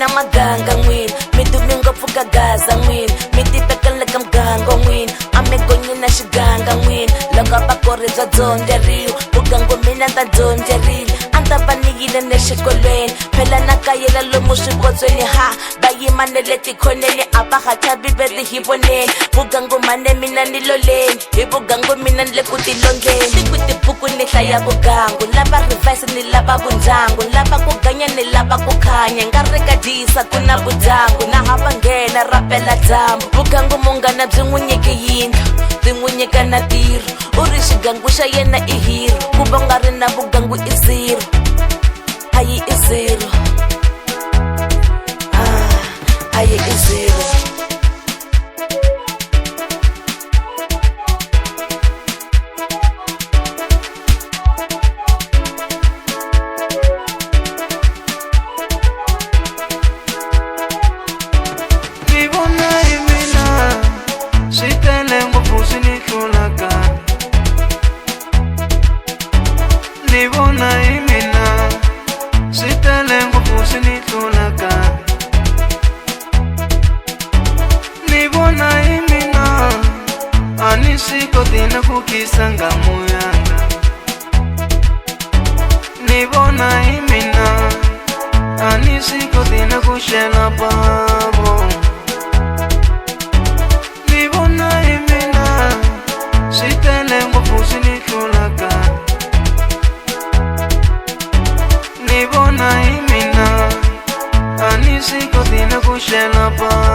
na maganga n'wini mi dumi ngopfu ka gaza n'wini mi titekele ka muganga n'wini a mi gonyi na xiganga n'wini loko va kori bya dyondzeriwa vugangu mina ndza dyondzerile a ndza va ni yile nexikolweni phela na kayela lomu swikotsweni ha va yima ne le tikhoneni a va hatla bibeli hi voneni vugangu mane mina ni loleni hi vugangu mina ni le ku tilondleni ti ku tibuku ni hlaya vugangu lava rivise ni lava vundyangu lava ku ganya ni lava ku khanya nga ri ka dyisa ku na vudyangu na hava nghena ra pela dyambu vugangu munghana byi n'wi nyike yindlu byi n'wi nyika na tirho u ri xigangu xa yena i hiro ku va nga ri na vugangu i zero ayi i zero ayi i zero Siko tina kukisanga muyanga nibona imina ani siko tina kushela babo nibona imina sitele ngofusi nitulaka nibona imina ani siko tina kushela babo